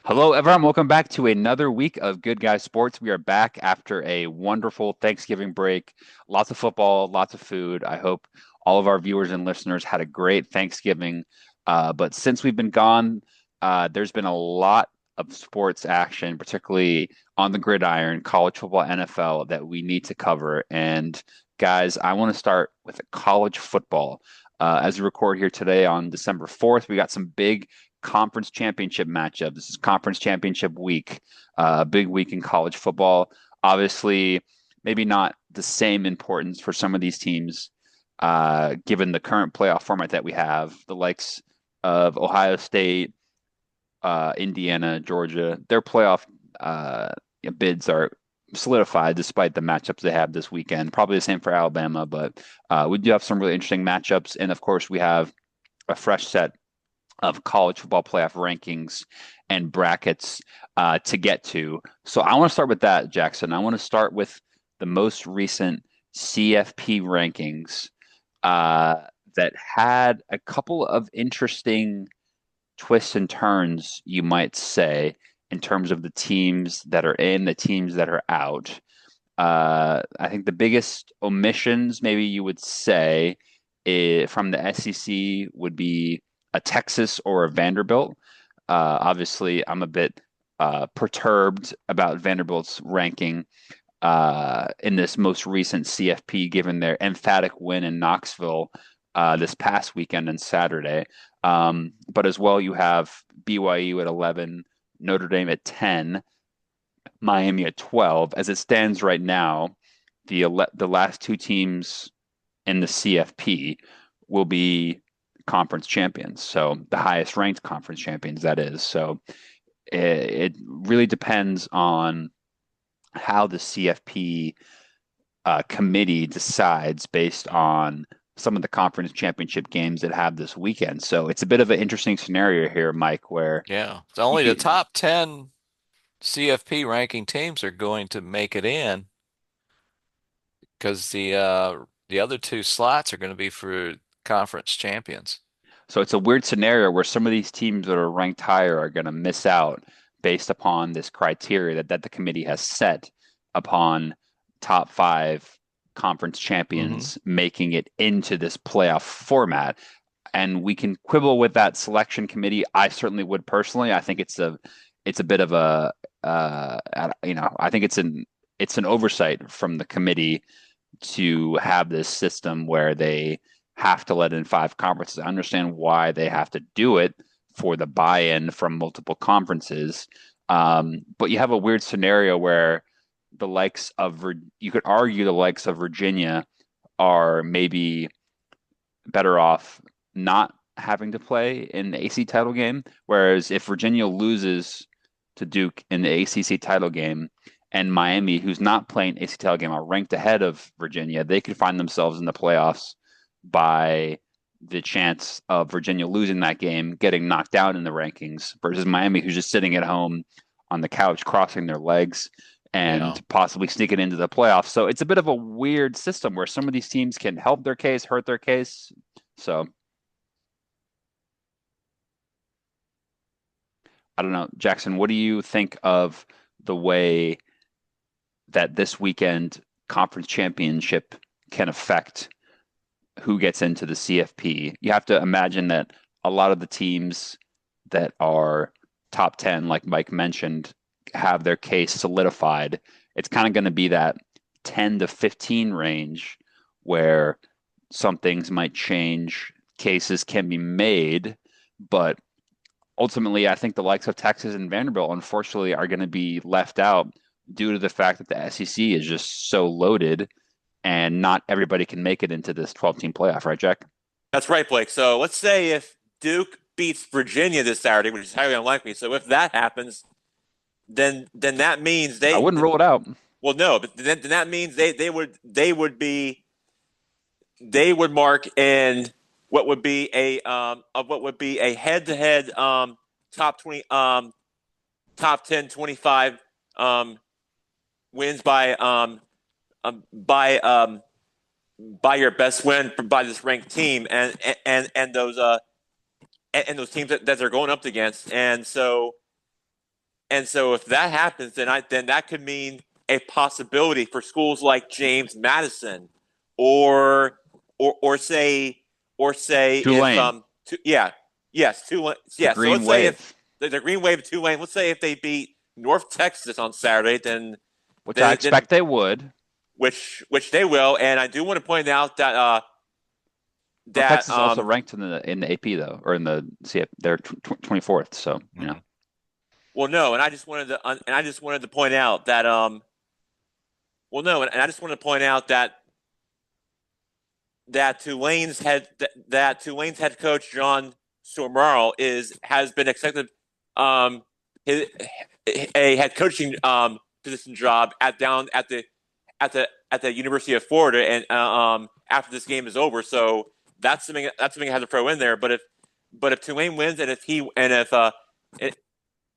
Hello, everyone. Welcome back to another week of Good Guys Sports. We are back after a wonderful Thanksgiving break. Lots of football, lots of food. I hope all of our viewers and listeners had a great Thanksgiving. But since we've been gone, there's been a lot of sports action, particularly on the gridiron, college football, NFL, that we need to cover. And guys, I want to start with college football. As we record here today on December 4th, we got some big conference championship matchup. This is conference championship week, a big week in college football. Obviously, maybe not the same importance for some of these teams, given the current playoff format that we have. The likes of Ohio State, Indiana, Georgia, their playoff bids are solidified despite the matchups they have this weekend. Probably the same for Alabama, but we do have some really interesting matchups. And of course, we have a fresh set of college football playoff rankings and brackets to get to. So I want to start with that, Jackson. I want to start with the most recent CFP rankings that had a couple of interesting twists and turns, you might say, in terms of the teams that are in, the teams that are out. I think the biggest omissions, maybe you would say, from the SEC would be a Texas or a Vanderbilt. Obviously, I'm a bit perturbed about Vanderbilt's ranking in this most recent CFP, given their emphatic win in Knoxville this past weekend and Saturday. But as well, you have BYU at 11, Notre Dame at 10, Miami at 12. As it stands right now, the last two teams in the CFP will be conference champions. So the highest ranked conference champions, that is. So it really depends on how the CFP committee decides based on some of the conference championship games that have this weekend. So it's a bit of an interesting scenario here, Mike, where Yeah, it's you only the could. top 10 CFP ranking teams are going to make it in because the other two slots are going to be for conference champions. So it's a weird scenario where some of these teams that are ranked higher are going to miss out based upon this criteria that the committee has set upon top five conference Hmm. champions making it into this playoff format. And we can quibble with that selection committee. I certainly would personally. I think it's a bit of a I think it's an oversight from the committee to have this system where they have to let in five conferences. I understand why they have to do it for the buy-in from multiple conferences. But you have a weird scenario where the likes of you could argue the likes of Virginia are maybe better off not having to play in the AC title game. Whereas if Virginia loses to Duke in the ACC title game, and Miami, who's not playing ACC title game, are ranked ahead of Virginia, they could find themselves in the playoffs by the chance of Virginia losing that game, getting knocked down in the rankings, versus Miami, who's just sitting at home on the couch, crossing their legs, Yeah. and possibly sneaking into the playoffs. So it's a bit of a weird system where some of these teams can help their case, hurt their case. So I don't know, Jackson, what do you think of the way that this weekend conference championship can affect who gets into the CFP? You have to imagine that a lot of the teams that are top 10, like Mike mentioned, have their case solidified. It's kind of going to be that 10 to 15 range where some things might change, cases can be made, but ultimately, I think the likes of Texas and Vanderbilt, unfortunately, are going to be left out due to the fact that the SEC is just so loaded and not everybody can make it into this 12-team playoff, right, Jack? That's right, Blake. So let's say if Duke beats Virginia this Saturday, which is highly unlikely. So if that happens, then that means I they wouldn't rule it out. well no, but then that means they would mark in what would be a head to head top 20 top 10 25 um wins by your best win by this ranked team and those teams that they're going up against. And so and so if that happens, then that could mean a possibility for schools like James Madison, or or say if Tulane, yeah, yes, Tulane, the yeah. So Green let's say if Wave, the Green Wave of Tulane, let's say if they beat North Texas on Saturday, which I then expect they would. which they will. And I do want to point out that North that Texas is also ranked in the AP though, or in the CF. They're 24th. So you know, Mhm. well, no, and I just wanted to point out that well, no, and I just wanted to point out that Tulane's head coach John Stormarl is has been accepted um his, a head coaching position job at the University of Florida, and after this game is over. So that's something I have to throw in there. But if Tulane wins, and if he and,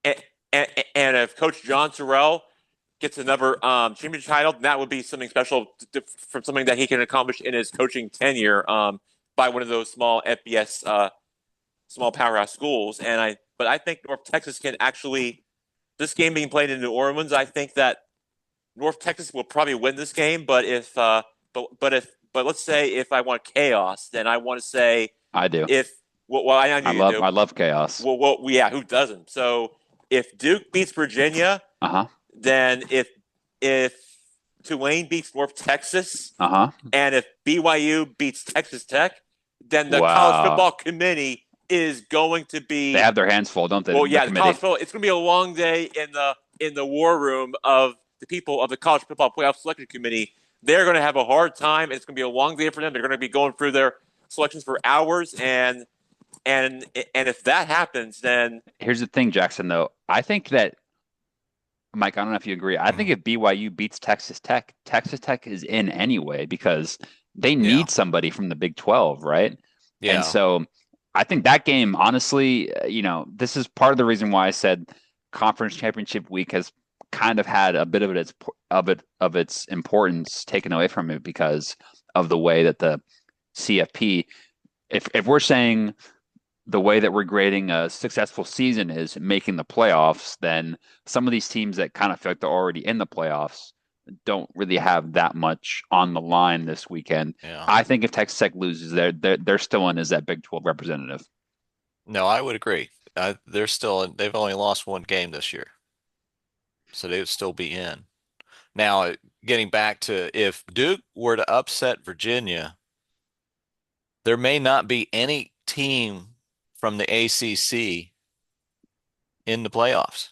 and, and if Coach John Terrell gets another championship title, that would be something special from something that he can accomplish in his coaching tenure by one of those small FBS small powerhouse schools. But I think North Texas can actually, this game being played in New Orleans, I think that North Texas will probably win this game. But let's say if I want chaos, then I want to say I do. if well I know you do. I love chaos. Yeah, who doesn't? So if Duke beats Virginia, Uh-huh. then if Tulane beats North Texas, Uh-huh. and if BYU beats Texas Tech, then the college Wow. football committee is going to They be, have their hands full, don't they? well, The yeah, the college committee. football. It's going to be a long day in the war room of the people of the college football playoff selection committee. They're going to have a hard time. It's going to be a long day for them. They're going to be going through their selections for hours, and and if that happens, then Here's the thing, Jackson, though. I think that Mike, I don't know if you agree. I think Mhm. if BYU beats Texas Tech, Texas Tech is in anyway because they Yeah. need somebody from the Big 12, right? And Yeah. so I think that game, honestly, this is part of the reason why I said conference championship week has kind of had a bit of of its importance taken away from it because of the way that the CFP, if we're saying the way that we're grading a successful season is making the playoffs, then some of these teams that kind of feel like they're already in the playoffs don't really have that much on the line this weekend. Yeah. I think if Texas Tech loses, they're still in as that Big 12 representative. No, I would agree. They've only lost one game this year, so they would still be in. Now, getting back to if Duke were to upset Virginia, there may not be any team from the ACC in the playoffs.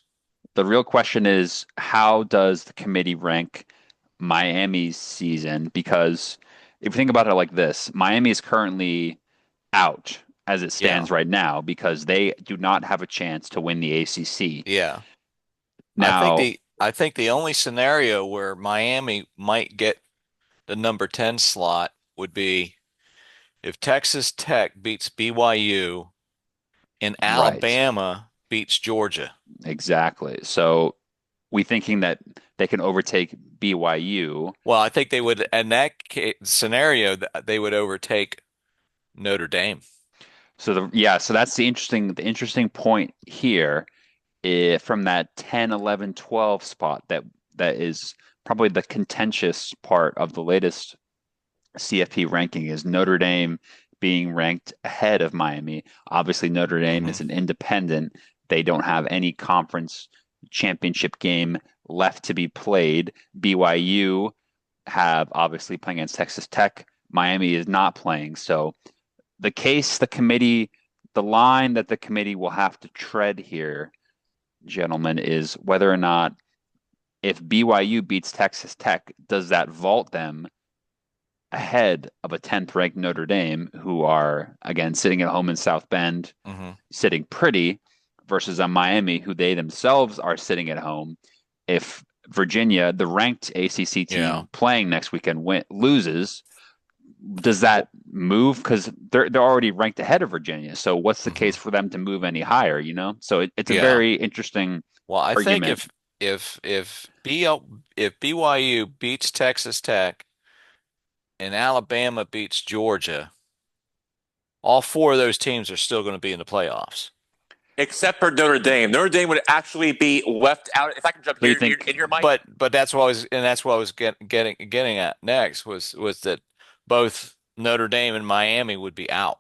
The real question is how does the committee rank Miami's season? Because if you think about it like this, Miami is currently out as it Yeah. stands right now because they do not have a chance to win the ACC. Yeah. Now, I think the only scenario where Miami might get the number 10 slot would be if Texas Tech beats BYU and right. Alabama beats Georgia. Exactly. So we thinking that they can overtake BYU. Well, I think they would, in that scenario, they would overtake Notre Dame. So that's the interesting point here from that 10, 11, 12 spot that is probably the contentious part of the latest CFP ranking is Notre Dame being ranked ahead of Miami. Obviously, Notre Dame Hmm. is an independent. They don't have any conference championship game left to be played. BYU have obviously playing against Texas Tech. Miami is not playing. So the line that the committee will have to tread here, gentlemen, is whether or not if BYU beats Texas Tech, does that vault them ahead of a 10th ranked Notre Dame, who are, again, sitting at home in South Bend, Hmm. sitting pretty, versus a Miami, who they themselves are sitting at home. If Virginia, the ranked ACC Yeah. team playing next weekend, loses, does Well, that move? Because they're already ranked ahead of Virginia. So what's the hmm. case for them to move any higher? So it's a Yeah. very interesting Well, I think argument. if BYU beats Texas Tech and Alabama beats Georgia, all four of those teams are still going to be in the playoffs. except for Notre Dame. Notre Dame would actually be left out. If I can jump So you here think in here, Mike. But that's what I was getting at next was that both Notre Dame and Miami would be out.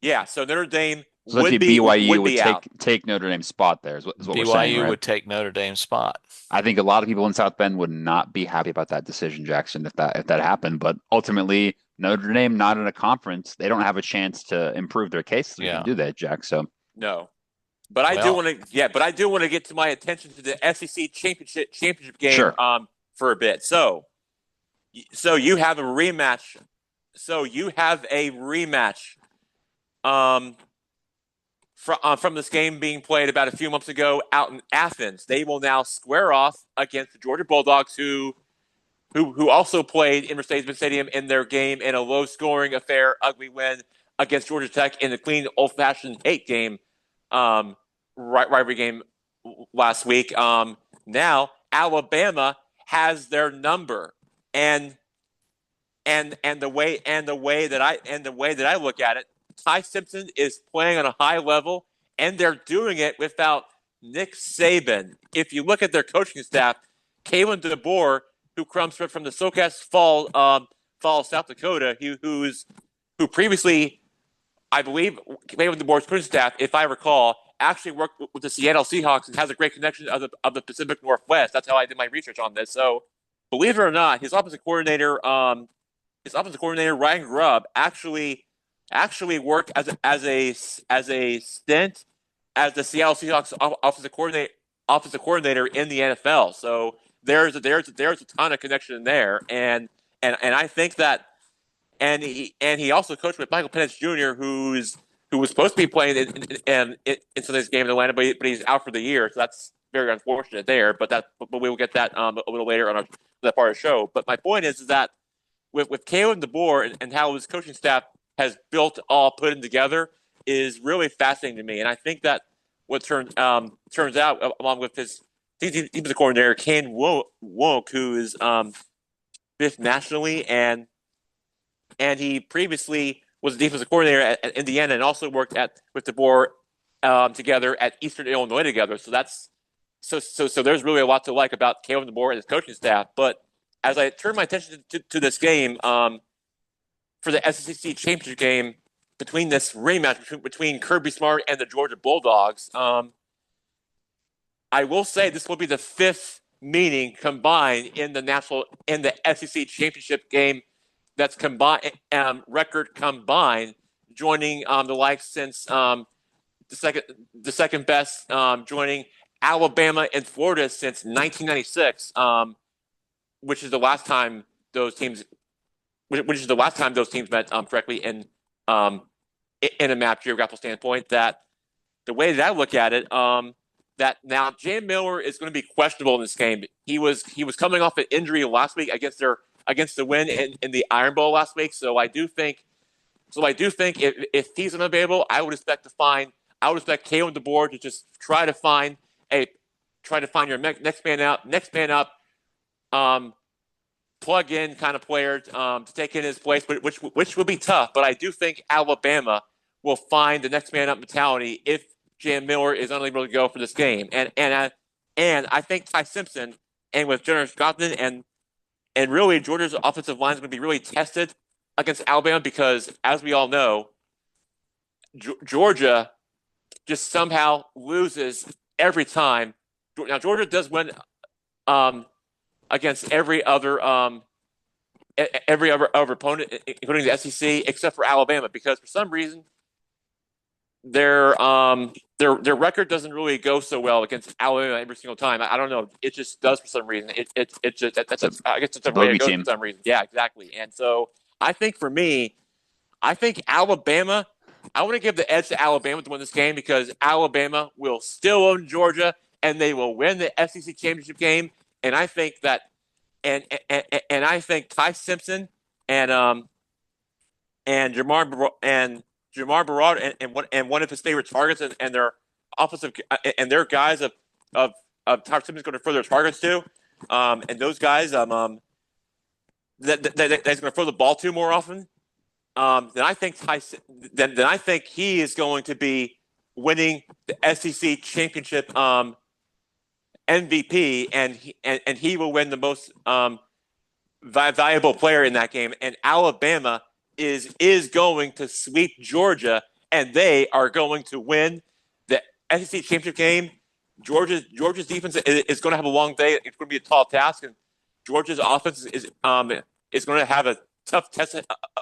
Yeah, so Notre Dame so essentially BYU would would be out. take Notre Dame's spot there is what we're saying, BYU right? would take Notre Dame's spot. I think a lot of people in South Bend would not be happy about that decision, Jackson, if that happened. But ultimately, Notre Dame not in a conference, they don't have a chance to improve their case this weekend, Yeah. do they, Jack? So No. But I do Well, want to, yeah. But I do want to get to my attention to the SEC championship game sure. for a bit. So you have a rematch. So you have a rematch um, from this game being played about a few months ago out in Athens. They will now square off against the Georgia Bulldogs, who also played in Mercedes-Benz Stadium in their game in a low-scoring affair, ugly win against Georgia Tech in the clean, old-fashioned hate game, rivalry game last week. Now Alabama has their number, and the way that I look at it, Ty Simpson is playing on a high level, and they're doing it without Nick Saban. If you look at their coaching staff, Kalen DeBoer, who comes from the SoCast Fall, South Dakota, who previously, I believe, Kalen DeBoer's coaching staff, if I recall, actually worked with the Seattle Seahawks and has a great connection of the Pacific Northwest. That's how I did my research on this. So, believe it or not, his offensive coordinator Ryan Grubb actually worked as a stint as the Seattle Seahawks offensive coordinator in the NFL. So there's a ton of connection there, and I think that he also coached with Michael Penix Jr., who was supposed to be playing in today's game in Atlanta, but he's out for the year. So that's very unfortunate there. But we will get that a little later on that part of the show. But my point is that with Kalen DeBoer and how his coaching staff has built all put in together is really fascinating to me. And I think that what turns out, along with his defensive coordinator, Ken Wonk, who is fifth nationally, and he previously was a defensive coordinator at Indiana and also worked with DeBoer together at Eastern Illinois together. So that's so there's really a lot to like about Kalen DeBoer and his coaching staff. But as I turn my attention to this game for the SEC championship game between this rematch between Kirby Smart and the Georgia Bulldogs, I will say this will be the fifth meeting combined in the SEC championship game that's combined record combined, joining the likes since the second best joining Alabama and Florida since 1996. Which is the last time those teams met correctly in a map geographical standpoint. That the way that I look at it, that now Jay Miller is going to be questionable in this game. He was coming off an injury last week against the win in the Iron Bowl last week. So I do think if he's unavailable, I would expect Kalen DeBoer to just try to find your next man up, plug in kind of player to take in his place, but which will be tough. But I do think Alabama will find the next man up mentality if Jam Miller is unable to go for this game. And I think Ty Simpson and with Jenner Scotland and really Georgia's offensive line is going to be really tested against Alabama because, as we all know, Georgia just somehow loses every time. Now Georgia does win against every other opponent, including the SEC, except for Alabama, because for some reason their record doesn't really go so well against Alabama every single time. I don't know. It just does for some reason. It just I guess it's a way it goes team. For some reason. Yeah, exactly. And so I think for me, Alabama. I want to give the edge to Alabama to win this game because Alabama will still own Georgia and they will win the SEC championship game. And I think that, and I think Ty Simpson and Jamar Barad and one of his favorite targets and their offensive and their guys of Ty Simpson's going to throw their targets to, and those guys that he's going to throw the ball to more often. Then I think he is going to be winning the SEC championship MVP, and he will win the most valuable player in that game. And Alabama is going to sweep Georgia, and they are going to win the SEC championship game. Georgia's defense is going to have a long day. It's going to be a tall task, and Georgia's offense is going to have a tough test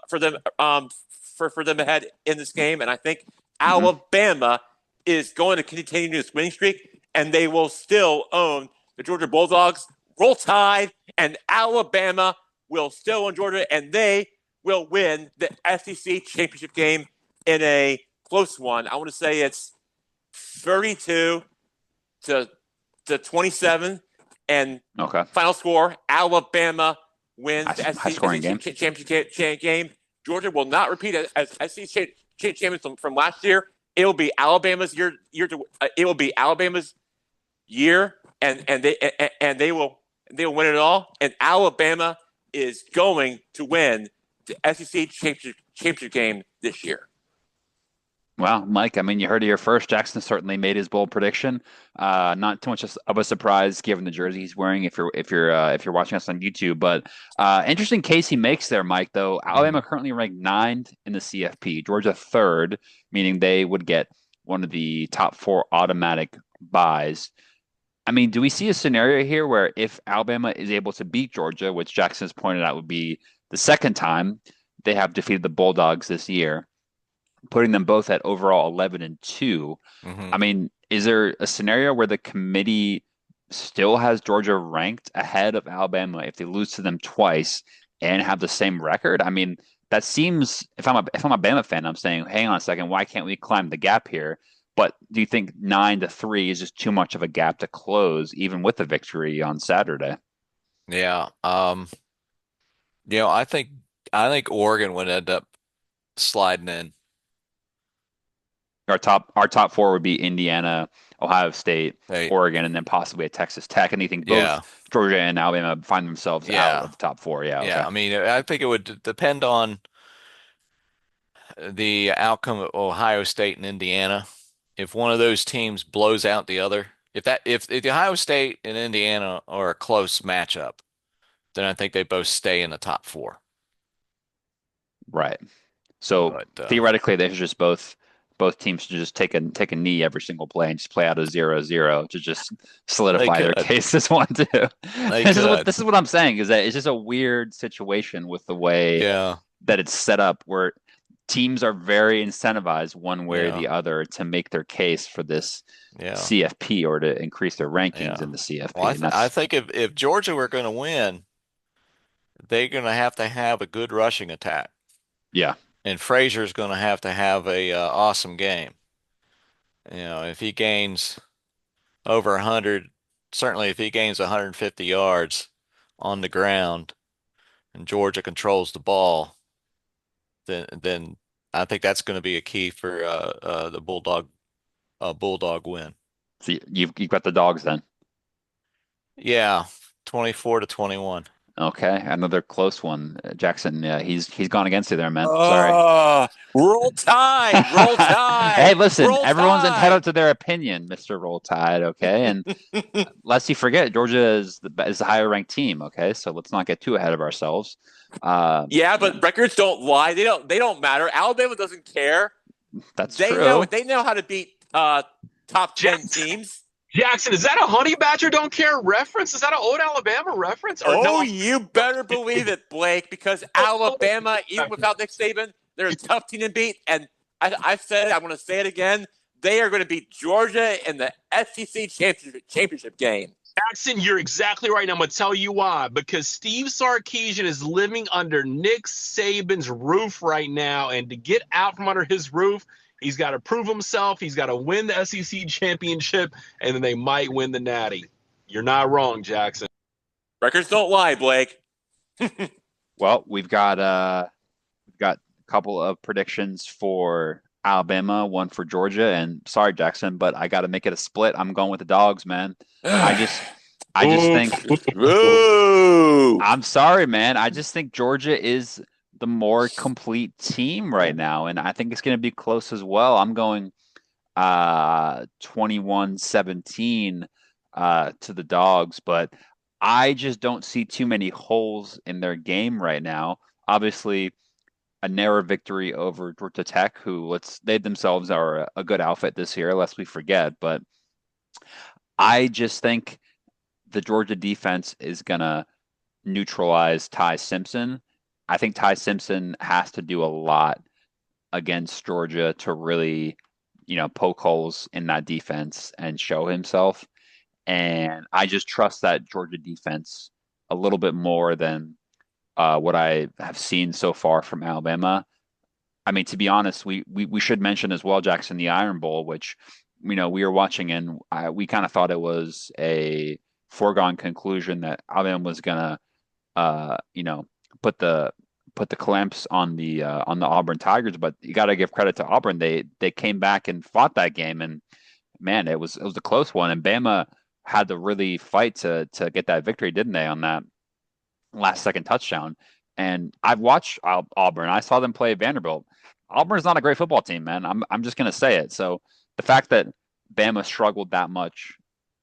for them for them ahead in this game. And I think Alabama is going to continue this winning streak, and they will still own the Georgia Bulldogs. Roll Tide, and Alabama will still own Georgia, and they will win the SEC championship game in a close one. I want to say it's 32 to 27, and final score: Alabama wins the SEC championship game. Georgia will not repeat as SEC champions from last year. It will be Alabama's year. It will be Alabama's year, and they will win it all. And Alabama is going to win the SEC championship game this year. Well, Mike, I mean, you heard it here first. Jackson certainly made his bold prediction. Not too much of a surprise given the jersey he's wearing if you're watching us on YouTube. But interesting case he makes there, Mike. Though Alabama currently ranked 9th in the CFP, Georgia 3rd, meaning they would get one of the top 4 automatic buys. I mean, do we see a scenario here where if Alabama is able to beat Georgia, which Jackson has pointed out would be the second time they have defeated the Bulldogs this year, putting them both at overall 11-2. I mean, is there a scenario where the committee still has Georgia ranked ahead of Alabama if they lose to them twice and have the same record? I mean, that seems, if I'm a Bama fan, I'm saying, hang on a second, why can't we climb the gap here? But do you think 9-3 is just too much of a gap to close, even with the victory on Saturday? Yeah. I think Oregon would end up sliding in. Our top 4 would be Indiana, Ohio State, Oregon, and then possibly a Texas Tech. And you think both Georgia and Alabama find themselves out of the top 4? Yeah. Okay. I mean, I think it would depend on the outcome of Ohio State and Indiana. If one of those teams blows out the other, if the Ohio State and Indiana are a close matchup, then I think they both stay in the top 4. Right. So theoretically, they should just both teams should just take a knee every single play and just play out a 0-0 to just solidify their case this one too. This is what I'm saying, is that it's just a weird situation with the way that it's set up, where teams are very incentivized one way or the other to make their case for this CFP or to increase their rankings in the CFP. Well, I think if Georgia were going to win, they're going to have a good rushing attack. Yeah. And Frazier's going to have a awesome game. If he gains over 100, certainly if he gains 150 yards on the ground and Georgia controls the ball, then I think that's going to be a key for the Bulldog win. So you've got the Dogs then? Yeah, 24-21. Okay, another close one. Jackson, he's gone against you there, man. Sorry. Roll Tide, Roll Tide. Hey, listen, Roll everyone's Tide. entitled to their opinion, Mr. Roll Tide. Okay, and lest you forget, Georgia is the higher ranked team. Okay, so let's not get too ahead of ourselves. But records don't lie. They don't matter. Alabama doesn't care. That's true. They know how to beat top 10 teams. Jackson, is that a Honey Badger Don't Care reference? Is that an old Alabama reference? You better believe it, Blake, because Alabama, even without Nick Saban, they're a tough team to beat. And I said it, I'm going to say it again. They are going to beat Georgia in the SEC championship game. Jackson, you're exactly right. And I'm going to tell you why. Because Steve Sarkisian is living under Nick Saban's roof right now. And to get out from under his roof, he's got to prove himself. He's got to win the SEC championship, and then they might win the Natty. You're not wrong, Jackson. Records don't lie, Blake. Well, we've got a couple of predictions for Alabama, one for Georgia, and sorry, Jackson, but I got to make it a split. I'm going with the Dogs, man. I just think. Ooh. I'm sorry, man. I just think Georgia is the more complete team right now, and I think it's going to be close as well. I'm going 21-17 to the Dogs, but I just don't see too many holes in their game right now. Obviously, a narrow victory over Georgia Tech, who they themselves are a good outfit this year, lest we forget. But I just think the Georgia defense is gonna neutralize Ty Simpson. I think Ty Simpson has to do a lot against Georgia to really, poke holes in that defense and show himself. And I just trust that Georgia defense a little bit more than what I have seen so far from Alabama. I mean, to be honest, we should mention as well, Jackson, the Iron Bowl, which we were watching, and we kind of thought it was a foregone conclusion that Alabama was gonna uh, you know, put the clamps on the Auburn Tigers. But you got to give credit to Auburn. They came back and fought that game, and man, it was a close one. And Bama had to really fight to get that victory, didn't they, on that last second touchdown? And I've watched Auburn. I saw them play Vanderbilt. Auburn's not a great football team, man. I'm just gonna say it. So the fact that Bama struggled that much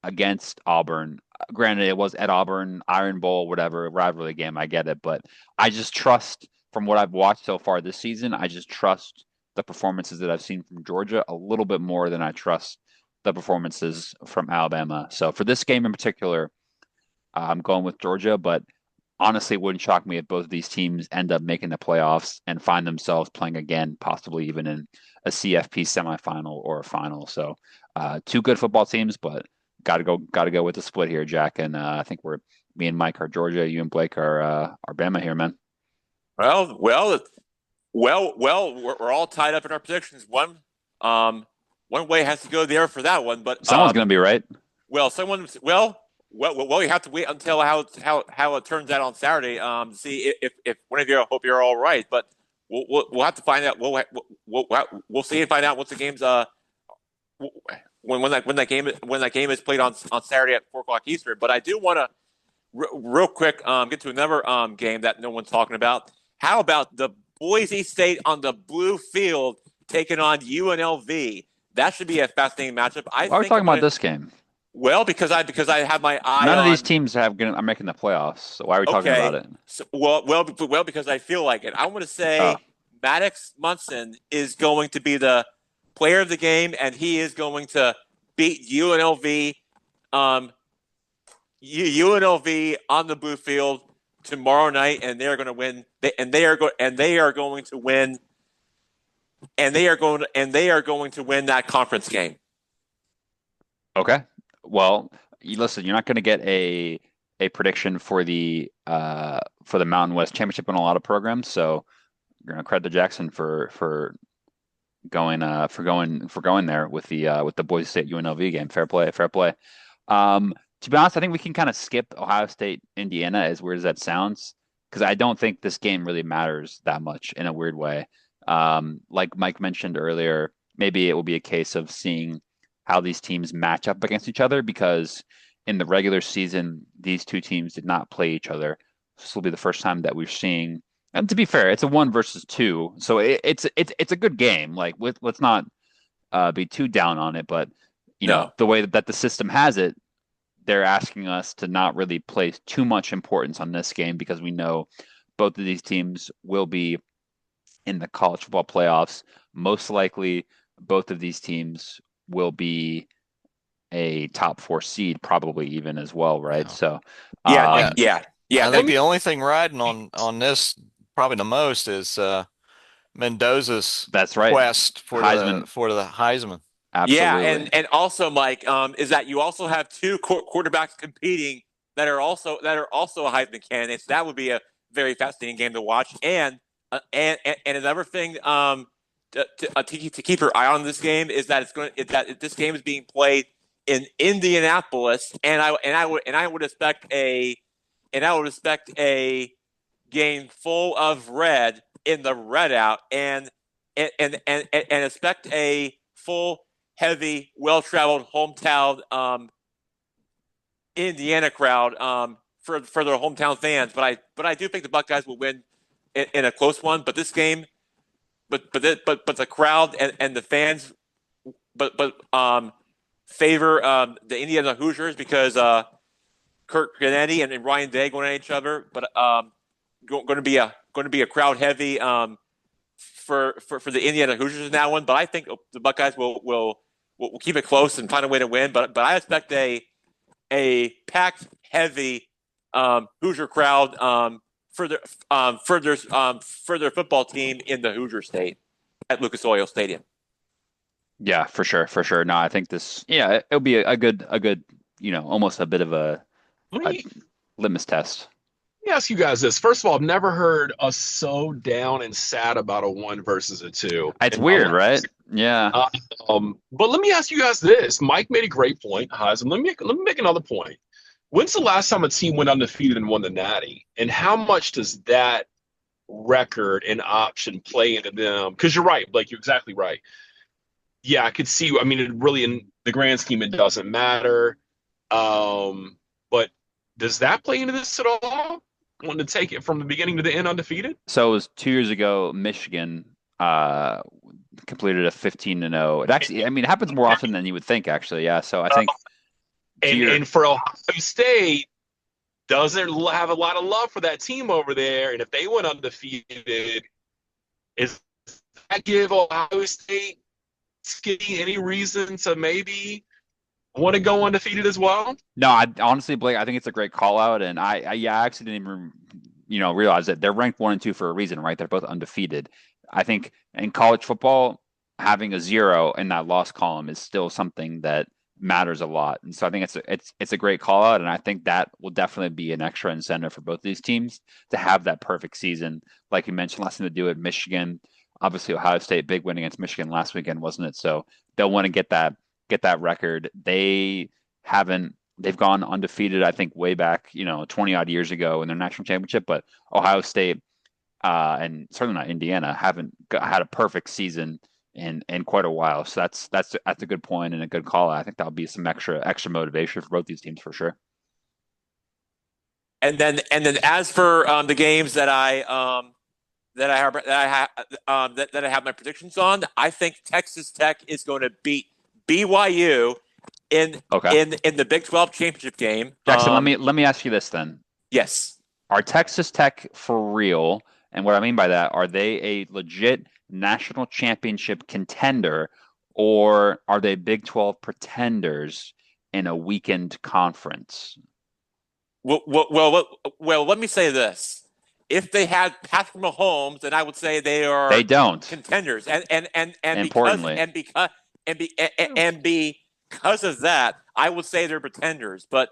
against Auburn, granted it was at Auburn, Iron Bowl, whatever rivalry game, I get it, but I just trust from what I've watched so far this season, I just trust the performances that I've seen from Georgia a little bit more than I trust the performances from Alabama. So for this game in particular, I'm going with Georgia, but honestly, it wouldn't shock me if both of these teams end up making the playoffs and find themselves playing again, possibly even in a CFP semifinal or a final. So, two good football teams, but got to go with the split here, Jack. And I think me and Mike are Georgia, you and Blake are Bama here, man. We're all tied up in our predictions. One way has to go there for that one, but Someone's going to be right. You have to wait until how it turns out on Saturday to see if one of you. I hope you're all right, but we'll have to find out. We'll see and find out once the game's when that game is played on Saturday at 4 o'clock Eastern. But I do want to real quick get to another game that no one's talking about. How about the Boise State on the blue field taking on UNLV? That should be a fascinating matchup. Why are we talking about this game? Well, because I have my eye. None of these teams are making the playoffs. So why are we talking about it? So, because I feel like it. I want to say Maddox Munson is going to be the player of the game, and he is going to beat UNLV. UNLV on the blue field tomorrow night, and they are going to win. They are going to win that conference game. Okay. Well, listen, you're not going to get a prediction for the Mountain West Championship in a lot of programs, so you're going to credit Jackson for going there with the Boise State UNLV game. Fair play, fair play. To be honest, I think we can kind of skip Ohio State Indiana, as weird as that sounds, because I don't think this game really matters that much in a weird way. Like Mike mentioned earlier, maybe it will be a case of seeing how these teams match up against each other, because in the regular season, these two teams did not play each other. This will be the first time that we're seeing. And to be fair, it's a 1-2, so it's a good game. Like, let's not be too down on it, but the way that the system has it, they're asking us to not really place too much importance on this game, because we know both of these teams will be in the college football playoffs. Most likely, both of these teams will be a top 4 seed, probably even as well, right? So, yeah. I think the only thing riding on this probably the most is Mendoza's quest for the Heisman. Absolutely. Yeah, and also, Mike, is that you also have two quarterbacks competing that are also Heisman candidates. That would be a very fascinating game to watch. And another thing to keep your eye on this game is that this game is being played in Indianapolis, and I would expect a game full of red in the redout, and expect a full, heavy, well-traveled hometown Indiana crowd for their hometown fans. But I do think the Buckeyes will win in a close one. But this game, but the crowd and the fans favor the Indiana Hoosiers because Kirk Gennady and Ryan Day going at each other, but going to be a crowd heavy for the Indiana Hoosiers in that one. But I think the Buckeyes will keep it close and find a way to win. But I expect a packed heavy Hoosier crowd for their football team in the Hoosier State at Lucas Oil Stadium. Yeah, for sure, for sure. No, I think this, yeah, it'll be a good, almost a bit of Let a me, litmus test. let me ask you guys this. First of all, I've never heard us so down and sad about a 1 versus a 2 It's in my weird, life. right? Yeah. But let me ask you guys this. Mike made a great point, Heisman. Let me make another point. When's the last time a team went undefeated and won the Natty? And how much does that record and option play into them? Because you're right, Blake, you're exactly right. Yeah, I could see. I mean, it really, in the grand scheme, it doesn't matter. But does that play into this at all? Wanting to take it from the beginning to the end undefeated? So it was 2 years ago, Michigan uh completed a 15-0. It actually, I mean, it happens more often than you would think, actually. Yeah. So I think And for Ohio State, doesn't have a lot of love for that team over there. And if they went undefeated, is that give Ohio State Skinny any reason to maybe want to go undefeated as well? No, I honestly, Blake, I think it's a great call out, and I actually didn't even, realize that they're ranked 1 and 2 for a reason, right? They're both undefeated. I think in college football, having a 0 in that loss column is still something that matters a lot, and so I think it's a great call out, and I think that will definitely be an extra incentive for both these teams to have that perfect season, like you mentioned, last thing to do at Michigan. Obviously, Ohio State big win against Michigan last weekend, wasn't it? So they'll want to get that record. They've gone undefeated, I think, way back, 20 odd years ago in their national championship, but Ohio State and certainly not Indiana haven't had a perfect season in quite a while. So that's a good point and a good call. I think that'll be some extra motivation for both these teams for sure. And then as for the games that I have my predictions on, I think Texas Tech is going to beat BYU in Okay. in the Big 12 championship game. Jackson, let me ask you this then. Yes. Are Texas Tech for real? And what I mean by that, are they a legit national championship contender, or are they Big 12 pretenders in a weakened conference? Well, let me say this. If they had Patrick Mahomes, then I would say they They are don't. contenders. And Importantly. because of that, I would say they're pretenders. But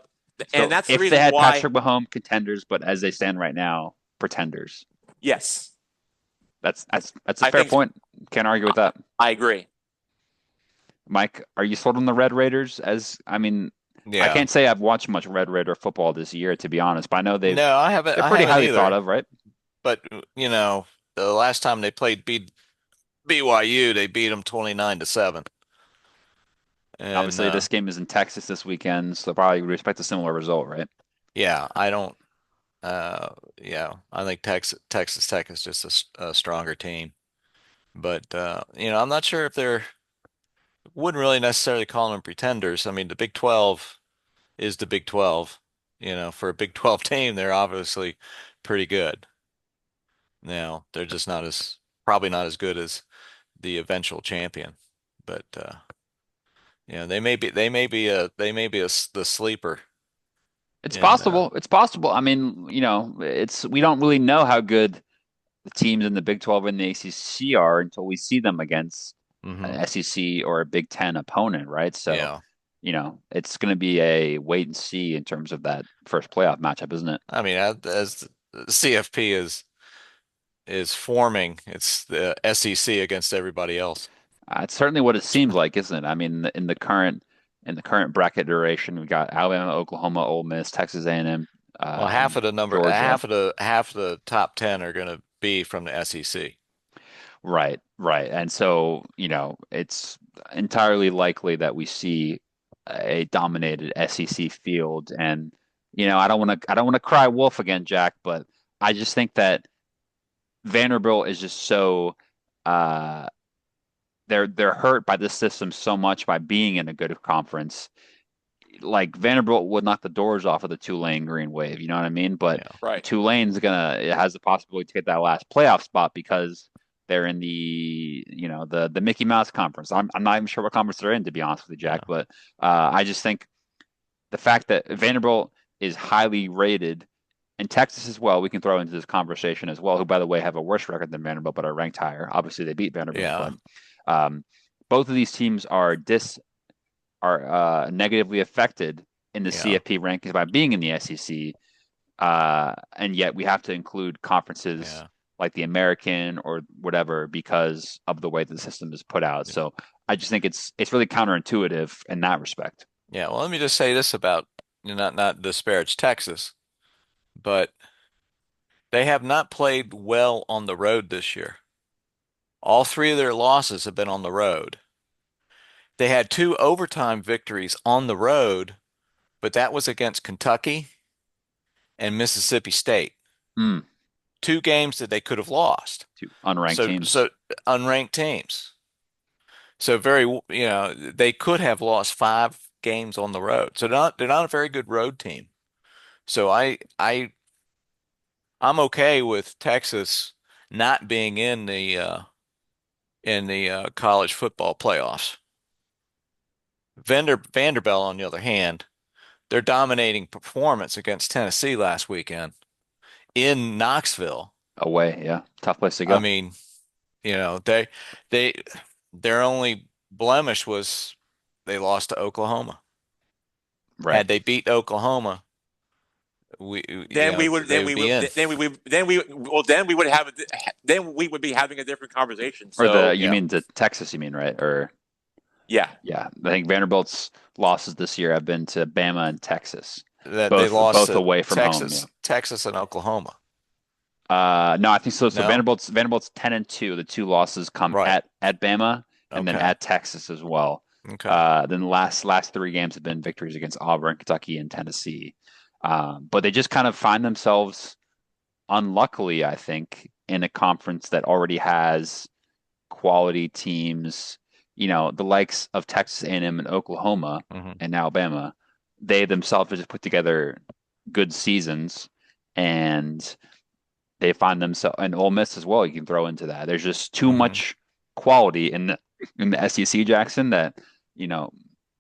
So that's the if they reason had why. Patrick Mahomes, contenders, but as they stand right now, pretenders. Yes, That's a I fair think point. Can't argue with that. I agree. Mike, are you sold on the Red Raiders? I mean, I Yeah. can't say I've watched much Red Raider football this year, to be honest, but I know No, I haven't. they're I pretty haven't highly thought either. of, right? But the last time they played BYU, they beat them 29-7. And Obviously, this game is in Texas this weekend, so probably would expect a similar result, right? yeah, I don't. Yeah, I think Texas Tech is just a stronger team. But I'm not sure if they're wouldn't really necessarily call them pretenders. I mean, the Big 12 is the Big 12. For a Big 12 team, they're obviously pretty good. Now, they're just probably not as good as the eventual champion. But they may be the sleeper It's in possible. It's possible. I mean, we don't really know how good the teams in the Big 12 and the ACC are until we see them against an hmm SEC or a Big 10 opponent, right? So, Yeah. it's going to be a wait and see in terms of that first playoff matchup, isn't it? I mean, as the CFP is forming, it's the SEC against everybody else. It's certainly what it seems like, isn't it? I mean, in the current bracket duration, we got Alabama, Oklahoma, Ole Miss, Texas A&M, Well, half of the number, Georgia. half of the top 10 are going to be from the SEC. Right, right. And so, it's entirely likely that we see a dominated SEC field. And, I don't want to cry wolf again, Jack, but I just think that Vanderbilt is just so uh they're hurt by this system so much by being in a good conference. Like Vanderbilt would knock the doors off of the Tulane Green Wave, you know what I mean? But Yeah. Right. Tulane's gonna it has the possibility to get that last playoff spot because they're in the Mickey Mouse conference. I'm not even sure what conference they're in, to be honest with you, Jack. Yeah. But I just think the fact that Vanderbilt is highly rated, and Texas as well, we can throw into this conversation as well, who, by the way, have a worse record than Vanderbilt, but are ranked higher. Obviously, they beat Vanderbilt, Yeah. but um, both of these teams are negatively affected in the Yeah. CFP rankings by being in the SEC, and yet we have to include conferences Yeah. like the American or whatever because of the way the system is put out. Yeah. So I just think it's really counterintuitive in that respect. Yeah. Well, let me just say this about not disparage Texas, but they have not played well on the road this year. All three of their losses have been on the road. They had two overtime victories on the road, but that was against Kentucky and Mississippi State. Mm, Two games that they could have lost. two unranked So, teams. so unranked teams. So they could have lost 5 games on the road. So they're not a very good road team. So I'm okay with Texas not being in the college football playoffs. Vanderbilt, on the other hand, their dominating performance against Tennessee last weekend in Knoxville. Away, yeah, tough place to I go. mean, they their only blemish was they lost to Oklahoma. Right. Had they beat Oklahoma, Then we would they then would we be would in. then we would have then we would be having a different conversation. Or So you Yeah, mean the Texas, you mean, right? Or yeah, yeah, I think Vanderbilt's losses this year have been to Bama and Texas, that they lost both to away from home. Yeah. Texas and Oklahoma. No, I think so. So No? Vanderbilt's 10-2. The two losses come Right. at Bama and then Okay. at Texas as well. Okay. Then the last three games have been victories against Auburn, Kentucky, and Tennessee. But they just kind of find themselves, unluckily, I think, in a conference that already has quality teams. The likes of Texas A&M and Oklahoma hmm and Alabama. They themselves have just put together good seasons, and they find themselves, and Ole Miss as well. You can throw into that. There's just too hmm much quality in the SEC, Jackson. That you know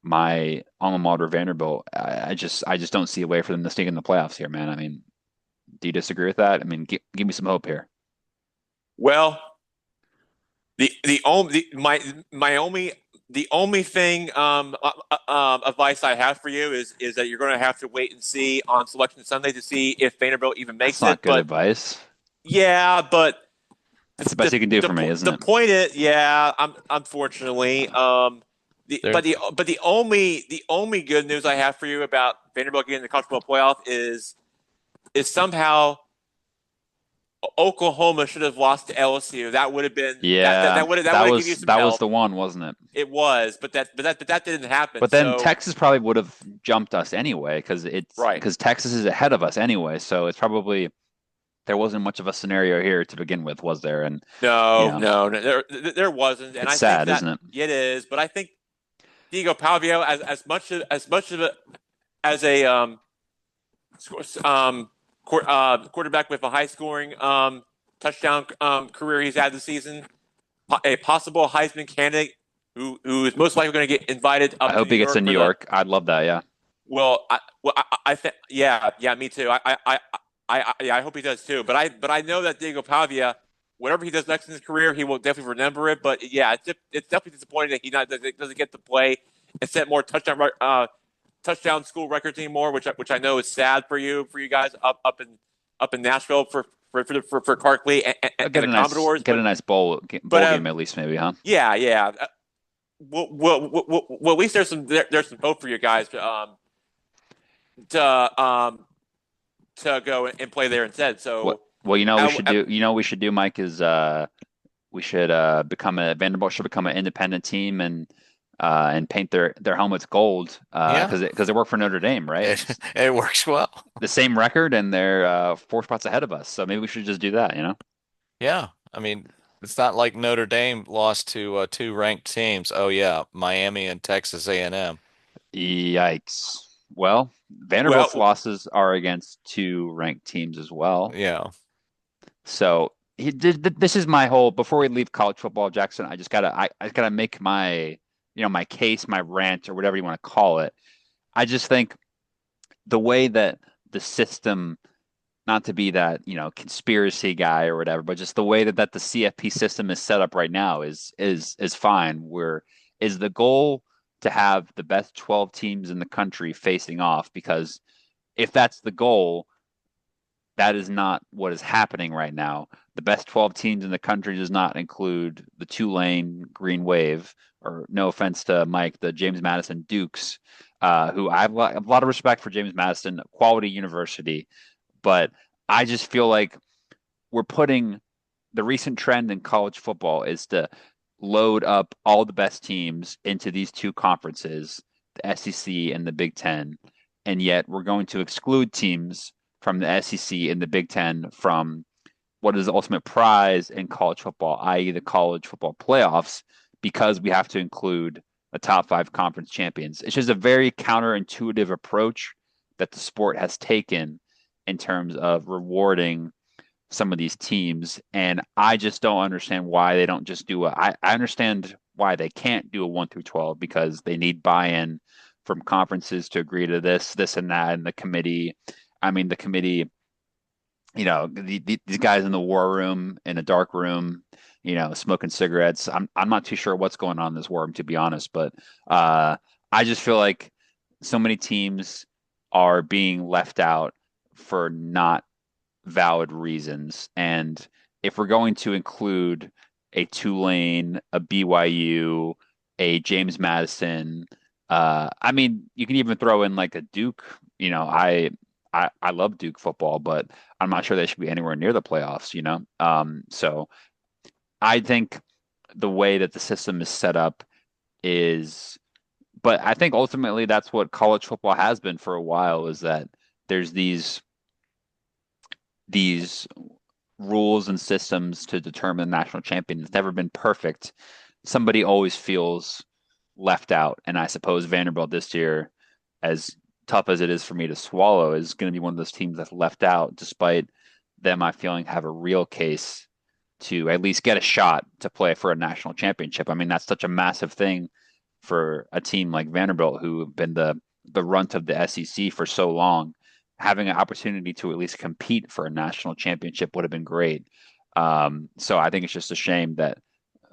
my alma mater Vanderbilt. I just don't see a way for them to sneak in the playoffs here, man. I mean, do you disagree with that? I mean, give me some hope here. well, the only my only the only thing advice I have for you is that you're going to have to wait and see on Selection Sunday to see if Vanderbilt even That's makes not it. good But advice. yeah, but That's the best you can do for me, isn't the it? point is, yeah, unfortunately, They're but the only good news I have for you about Vanderbilt getting the college football playoff is somehow Oklahoma should have lost to LSU. That would have been Yeah, that would have given you some that was help. the one, wasn't it? It was, but that didn't happen. But then So Texas probably would have jumped us anyway right, because Texas is ahead of us anyway. So it's probably there wasn't much of a scenario here to begin with, was there? And you no, know, no, no, there wasn't, and it's I think sad, that isn't it? it is. But I think Diego Pavio, as much of it as a quarterback with a high scoring touchdown career he's had this season, a possible Heisman candidate who is most likely going to get invited I up to hope New he gets to York New for the. York. I'd love that. Yeah, I think yeah, me too. I hope he does too. But I know that Diego Pavia, whatever he does next in his career, he will definitely remember it. But yeah, it's definitely disappointing that he doesn't get to play and set more touchdown school records anymore, which I know is sad for you guys up in Nashville for Clarkley I'll and get the a nice Commodores. get a nice But bowl game at least, maybe, huh? yeah. Well, at least there's some hope for you guys to to go and play there instead. What? So Well, we uh, should uh, do. We should do, Mike, is we should become a Vanderbilt should become an independent team and paint their helmets gold yeah, because they work for Notre Dame, right? it, it works well. The same record and they're 4 spots ahead of us. So maybe we should just do that. Yeah, I mean It's not like Notre Dame lost to two ranked teams. Oh yeah, Miami and Texas A&M. Yikes. Well, Vanderbilt's Well, losses are against two ranked teams as well. Yeah. So this is my whole, before we leave college football, Jackson, I just gotta make my, my case, my rant, or whatever you want to call it. I just think the way that the system, not to be that, conspiracy guy or whatever, but just the way that the CFP system is set up right now is fine. Where is the goal to have the best 12 teams in the country facing off? Because if that's the goal, that is not what is happening right now. The best 12 teams in the country does not include the Tulane Green Wave, or no offense to Mike, the James Madison Dukes, who I have a lot of respect for James Madison, quality university, but I just feel like we're putting the recent trend in college football is to load up all the best teams into these two conferences, the SEC and the Big Ten, and yet we're going to exclude teams from the SEC and the Big Ten from what is the ultimate prize in college football, i.e., the college football playoffs, because we have to include the top five conference champions. It's just a very counterintuitive approach that the sport has taken in terms of rewarding some of these teams. And I just don't understand why they don't just do I understand why they can't do a 1 through 12 because they need buy-in from conferences to agree to this, and that, and the committee. I mean, the committee, these guys in the war room, in a dark room, smoking cigarettes. I'm not too sure what's going on in this war room, to be honest, but I just feel like so many teams are being left out for not valid reasons. And if we're going to include a Tulane, a BYU, a James Madison, I mean, you can even throw in like a Duke. I love Duke football, but I'm not sure they should be anywhere near the playoffs. So I think the way that the system is set up is, but I think ultimately that's what college football has been for a while, is that there's these rules and systems to determine the national champion. It's never been perfect. Somebody always feels left out. And I suppose Vanderbilt this year, as tough as it is for me to swallow, is going to be one of those teams that's left out, despite them, I feeling, have a real case to at least get a shot to play for a national championship. I mean, that's such a massive thing for a team like Vanderbilt, who have been the runt of the SEC for so long. Having an opportunity to at least compete for a national championship would have been great. So I think it's just a shame that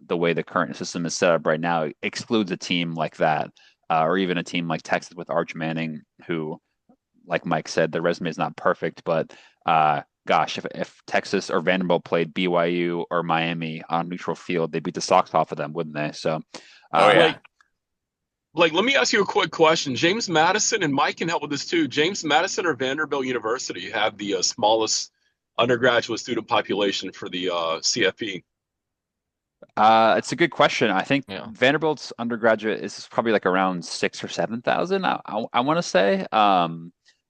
the way the current system is set up right now excludes a team like that, or even a team like Texas with Arch Manning, who, like Mike said, the resume is not perfect, but gosh, if Texas or Vanderbilt played BYU or Miami on neutral field, they beat the socks off of them, wouldn't they? So, oh uh, yeah. Let me ask you a quick question. James Madison, and Mike can help with this too. James Madison or Vanderbilt University have the smallest undergraduate student population for the CFP? it's a good question. I think Yeah. Vanderbilt's undergraduate is probably like around 6 or 7,000. I want to say. I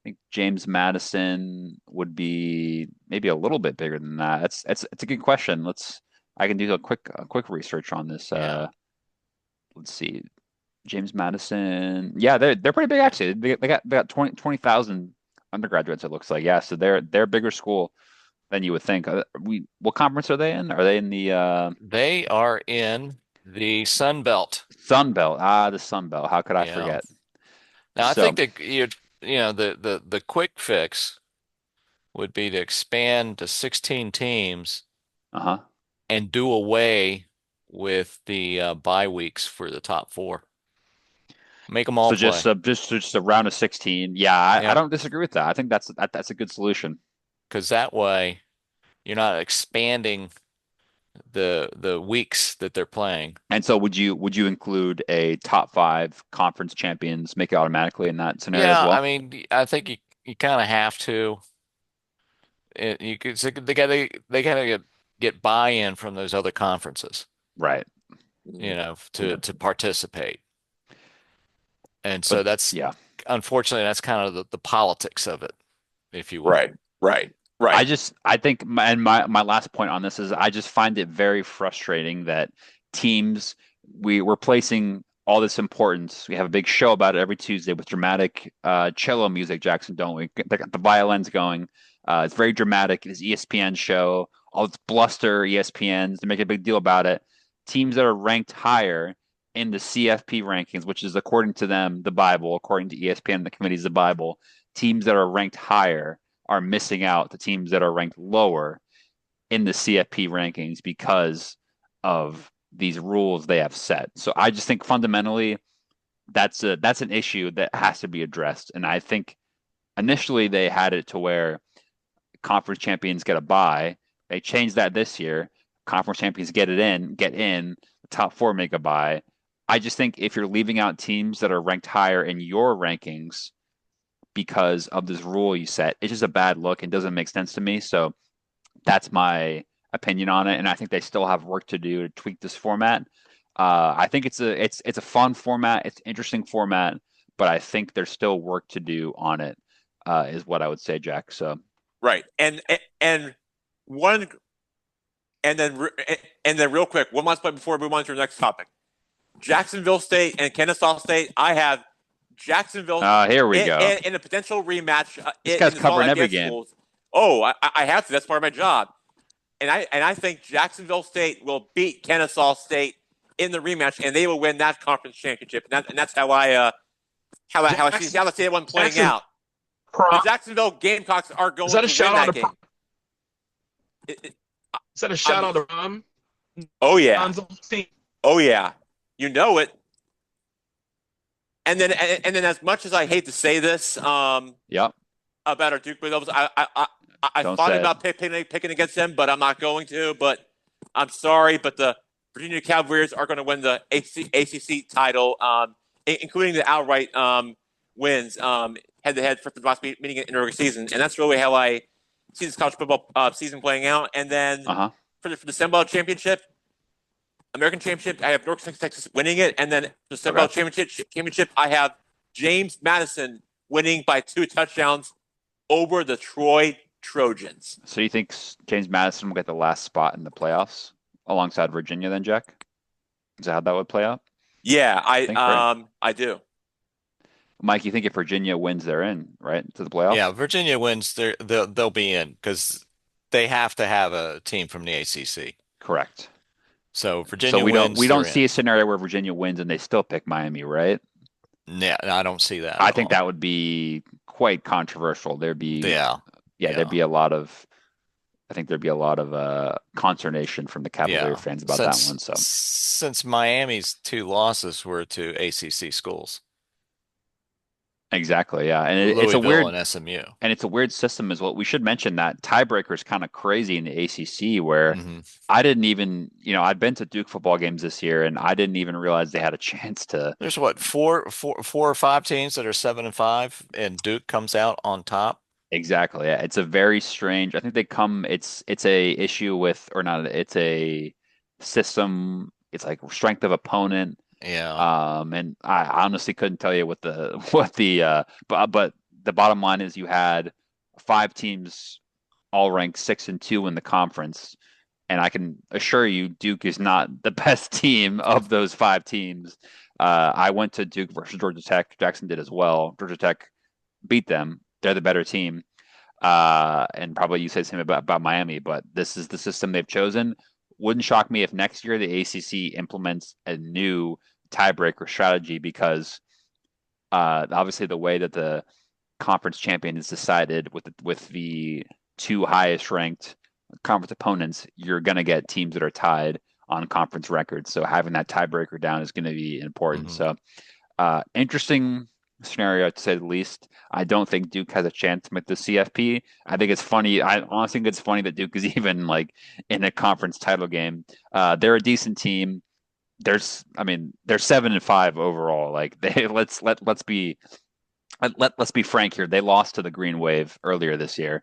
think James Madison would be maybe a little bit bigger than that. It's a good question. I can do a quick research on this. Yeah. Let's see. James Madison. Yeah, they're pretty big actually. They got 20,000 undergraduates, it looks like. Yeah, so they're a bigger school than you would think. What conference are they in? Are they in the They are in the Sun Belt. Sun Belt? Ah, the Sun Belt. How could I Yeah. forget? Now I So, think that the quick fix would be to expand to 16 teams uh-huh. and do away with the bye weeks for the top four. Make them all So play. just a round of 16. Yeah, I Yeah, don't disagree with that. I think that's a good solution. because that way you're not expanding the weeks that they're playing. And so would you include a top five conference champions, make it automatically in that scenario as Yeah, I well? mean, I think you kind of have to. You could they gotta get buy-in from those other conferences, Right. to participate. And But so that's yeah. unfortunately that's kind of the politics of it, if you will. Right. Right. Right. I think my last point on this is I just find it very frustrating that teams we're placing all this importance. We have a big show about it every Tuesday with dramatic cello music, Jackson, don't we? The violins going. It's very dramatic. It's ESPN show. All this bluster, ESPNs, they make a big deal about it. Teams that are ranked higher in the CFP rankings, which is according to them the Bible, according to ESPN, the committee's the Bible. Teams that are ranked higher are missing out to teams that are ranked lower in the CFP rankings because of these rules they have set. So I just think fundamentally that's an issue that has to be addressed. And I think initially they had it to where conference champions get a bye. They changed that this year. Conference champions get in, the top four make a bye. I just think if you're leaving out teams that are ranked higher in your rankings because of this rule you set, it's just a bad look and doesn't make sense to me. So that's my opinion on it, and I think they still have work to do to tweak this format. I think it's a fun format, it's an interesting format, but I think there's still work to do on it. Is what I would say, Jack. So Right. And one and then real quick, one last point before we move on to the next topic. Jacksonville State and Kennesaw State. I have Jacksonville here we go. in a potential rematch. This guy's covering every FBS game. Schools. Oh, I have to. That's part of my job. And I think Jacksonville State will beat Kennesaw State in the rematch, and they will win that conference championship. And that's how I see it one playing out. The Jacksonville Gamecocks are going to win that game. Is that a shout out to Ron? Oh yeah. Oh yeah. You know it. And then as much as I hate to say this, yep, about our Duke Blue Devils, I thought about picking against them, but I'm not going to. But I'm sorry, but the Virginia Cavaliers are going to win the ACC title, including the outright wins head-to-head for the last meeting in the regular season. And that's really how I see this college football season playing out. And then for the Sun Belt Championship, American Championship, I have North Texas winning it. And then the Sun Belt Championship, I have James Madison winning by 2 touchdowns over the Troy Trojans. So you think James Madison will get the last spot in the playoffs alongside Virginia then, Jack? Is that how that would play out? Yeah, I do. Mike, you think if Virginia wins, they're in, right, to the playoffs? Yeah, Virginia wins, they'll be in because they have to have a team from the ACC. Correct. So Virginia wins. We don't see a scenario where Virginia wins and they still pick Miami, right? Yeah, I don't see that. I think that would be quite controversial. There'd be there'd be a lot of consternation from the Cavalier fans about that one. So since Miami's 2 losses were to ACC schools. Exactly, yeah, and it's a weird and SMU, and it's a weird system as well. We should mention that tiebreaker is kind of crazy in the ACC, where I didn't even, I'd been to Duke football games this year, and I didn't even realize they had a chance to. There's four or 5 teams that are 7-5, and Duke comes out on top. Exactly, yeah. It's a very strange. I think they come. It's a issue with, or not. It's a system. It's like strength of opponent. Yeah. And I honestly couldn't tell you but the bottom line is you had 5 teams all ranked 6 and 2 in the conference, and I can assure you Duke is not the best team of those 5 teams. I went to Duke versus Georgia Tech. Jackson did as well. Georgia Tech beat them. They're the better team. And probably you say something about Miami, but this is the system they've chosen. Wouldn't shock me if next year the ACC implements a new tiebreaker strategy because obviously the way that the conference champion is decided with the 2 highest ranked conference opponents, you're going to get teams that are tied on conference records. So having that tiebreaker down is going to be important. So interesting scenario to say the least. I don't think Duke has a chance with the CFP. I think it's funny. I honestly think it's funny that Duke is even like in a conference title game. They're a decent team. They're 7-5 overall. Like let's be frank here. They lost to the Green Wave earlier this year.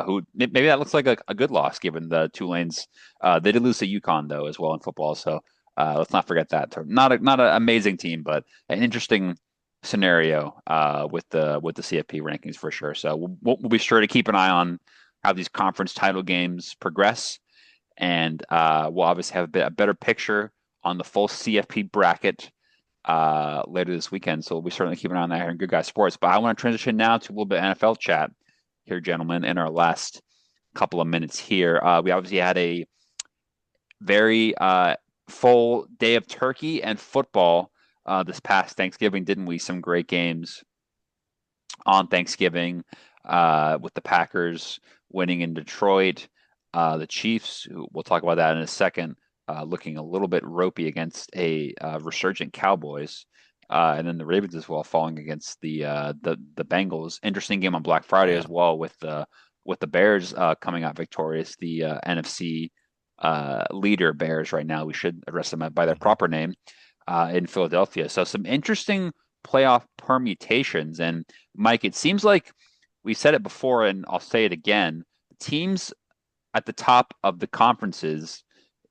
Who maybe that looks like a good loss given the Tulane's. They did lose to UConn though as well in football. So let's not forget that. Not an amazing team, but an interesting scenario with the CFP rankings for sure. So we'll be sure to keep an eye on how these conference title games progress. And we'll obviously have a better picture on the full CFP bracket later this weekend. So we'll be certainly keeping an eye on that here in Good Guy Sports. But I want to transition now to a little bit of NFL chat here, gentlemen, in our last couple of minutes here. We obviously had a very full day of turkey and football this past Thanksgiving, didn't we? Some great games on Thanksgiving with the Packers winning in Detroit. The Chiefs, we'll talk about that in a second, looking a little bit ropey against a resurgent Cowboys. And then the Ravens as well falling against the Bengals. Interesting game on Black Friday as well with the Bears coming out victorious. The NFC leader Bears right now. We should address them by their proper name in Philadelphia. So some interesting playoff permutations. And Mike, it seems like we said it before, and I'll say it again. Teams at the top of the conferences,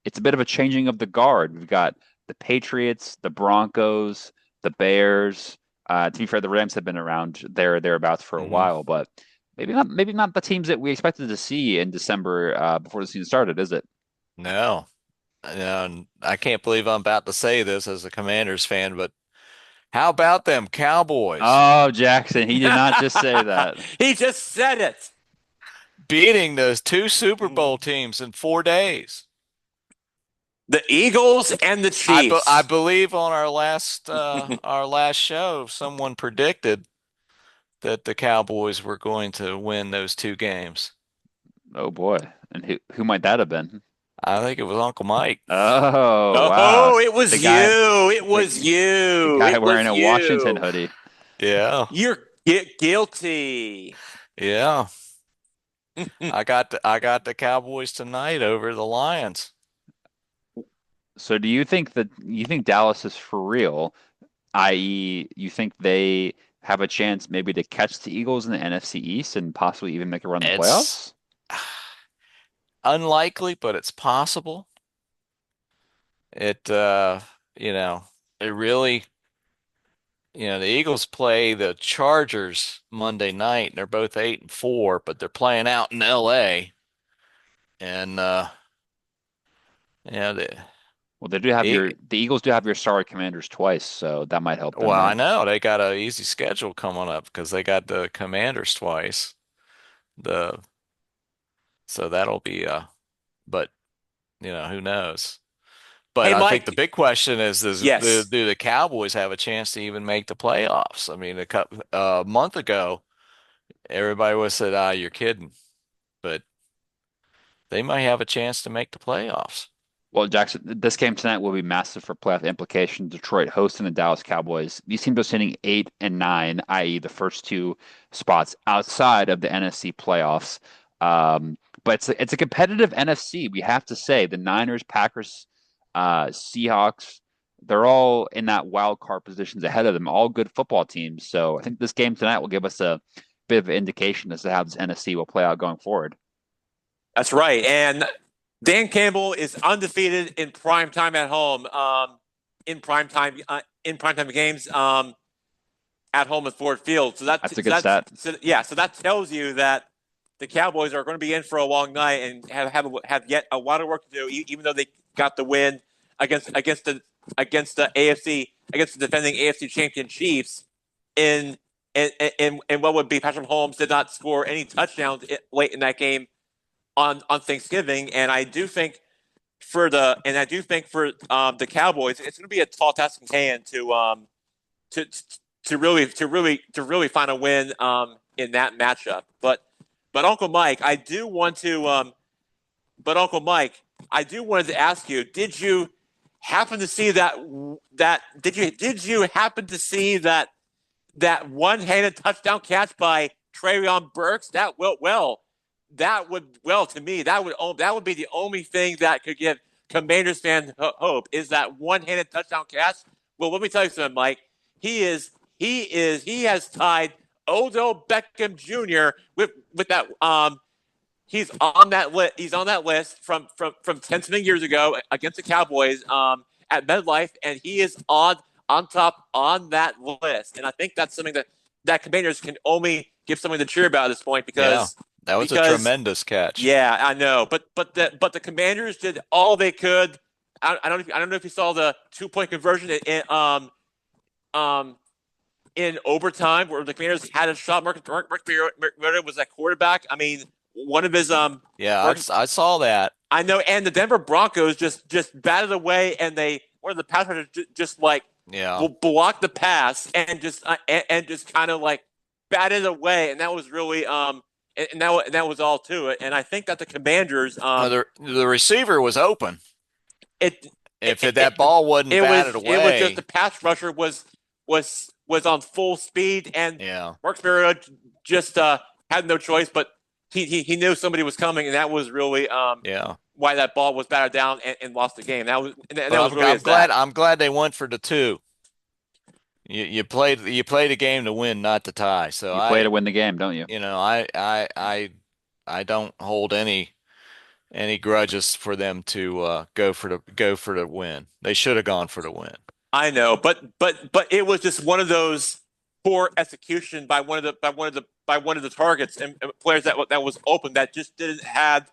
it's a bit of a changing of the guard. We've got the Patriots, the Broncos, the Bears. To be fair, the Rams have been around thereabouts for a while, but maybe not the teams that we expected to see in December before the season started, is it? No. And I can't believe I'm about to say this as a Commanders fan, but how about them Cowboys Oh, Jackson, he did not just say that. He just said it. beating those two Super Bowl teams in 4 days? The Eagles and the Chiefs. I believe on our last show, someone predicted that the Cowboys were going to win those two games. Oh boy. And who might that have been? I think it was Uncle Mike. Oh, wow. Oh, it was The guy, you. It was you. the guy It wearing was a you. Washington hoodie. Yeah. You're guilty. Yeah. I got the Cowboys tonight over the Lions. So do you think Dallas is for real, i.e., you think they have a chance maybe to catch the Eagles in the NFC East and possibly even make a run in the It's playoffs? unlikely, but it's possible. It it really, the Eagles play the Chargers Monday night, and they're both 8-4, but they're playing out in LA. And yeah, Well, they do have the the Eagles do have your sorry Commanders twice, so that might help them, well, I right? know they got an easy schedule coming up because they got the Commanders twice. The so that'll be but who knows? But Hey, I think the Mike. big question is do Yes. the Cowboys have a chance to even make the playoffs? I mean, a month ago, everybody was said, "Ah, you're kidding," but they might have a chance to make the playoffs. Well, Jackson, this game tonight will be massive for playoff implications. Detroit hosting the Dallas Cowboys. These teams are sitting 8 and 9, i.e., the first two spots outside of the NFC playoffs. But it's a competitive NFC. We have to say the Niners, Packers, Seahawks, they're all in that wild card positions ahead of them. All good football teams. So I think this game tonight will give us a bit of an indication as to how this NFC will play out going forward. That's right. And Dan Campbell is undefeated in prime time at home. In primetime games. At home at Ford Field. So That's a good stat. So that tells you that the Cowboys are going to be in for a long night and have yet a lot of work to do, even though they got the win against the AFC against the defending AFC champion Chiefs in what would be Patrick Mahomes did not score any touchdowns late in that game on Thanksgiving, and I do think for the Cowboys, it's going to be a tall task in hand to really find a win in that matchup. But Uncle Mike, I do want to ask you, did you happen to see that one-handed touchdown catch by Treylon Burks? To me that would be the only thing that could give Commanders fans hope is that one-handed touchdown catch. Well, let me tell you something, Mike. He has tied Odell Beckham Jr. with that. He's on that list. He's on that list from 10 years ago against the Cowboys at MetLife, and he is on top on that list. And I think that's something that Commanders can only give something to cheer about at this point because That was a because tremendous catch. yeah, I know, but the Commanders did all they could. I don't know if you saw the 2 point conversion um in overtime where the Commanders had a shot. Mark Mariota was that quarterback. I mean, one of his Yeah, Mark, I saw that. I know, and the Denver Broncos just batted away, and they one of the pass rushers just like Yeah. blocked the pass and just kind of like batted away, and that was really and that was all to it. And I think that the Commanders The receiver was open. it If that ball wasn't batted it was just the away, pass rusher was on full speed, and yeah. Mark Mariota just had no choice, but he knew somebody was coming, and that was really Yeah. why that ball was batted down and lost the game. That But was really I'm glad they went for the two. You played a game to win, not to tie. So You play to win the game, don't you? I don't hold any grudges for them to go for the win. They should have gone for the win. I know, but it was just one of those poor execution by one of the targets and players that was open that just didn't have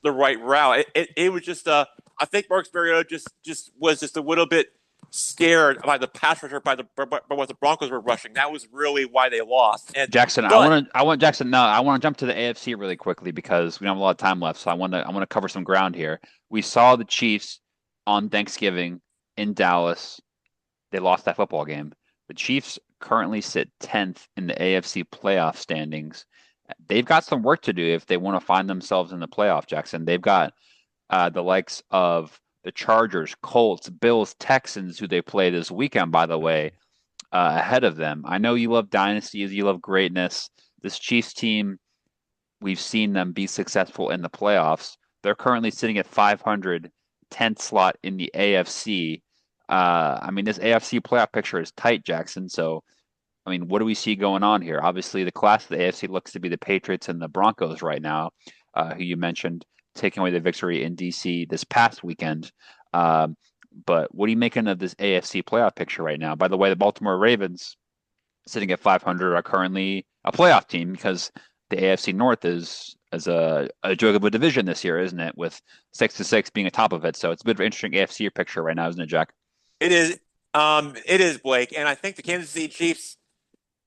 the right route. It was just I think Mark Mariota just was just a little bit scared by the pass rusher by what the Broncos were rushing. That was really why they lost. And Jackson, I want Jackson. No, I want to jump to the AFC really quickly because we don't have a lot of time left. So I want to cover some ground here. We saw the Chiefs on Thanksgiving in Dallas. They lost that football game. The Chiefs currently sit 10th in the AFC playoff standings. They've got some work to do if they want to find themselves in the playoff, Jackson. They've got the likes of the Chargers, Colts, Bills, Texans, who they play this weekend, by the way, ahead of them. I know you love dynasties, you love greatness. This Chiefs team, we've seen them be successful in the playoffs. They're currently sitting at 500, 10th slot in the AFC. I mean, this AFC playoff picture is tight, Jackson. So, I mean, what do we see going on here? Obviously, the class of the AFC looks to be the Patriots and the Broncos right now, who you mentioned taking away the victory in DC this past weekend. But what are you making of this AFC playoff picture right now? By the way, the Baltimore Ravens, sitting at 500, are currently a playoff team because the AFC North is a joke of a division this year, isn't it? With 6-6 being atop of it, so it's a bit of an interesting AFC picture right now, isn't it, Jack? it is Blake, and I think the Kansas City Chiefs.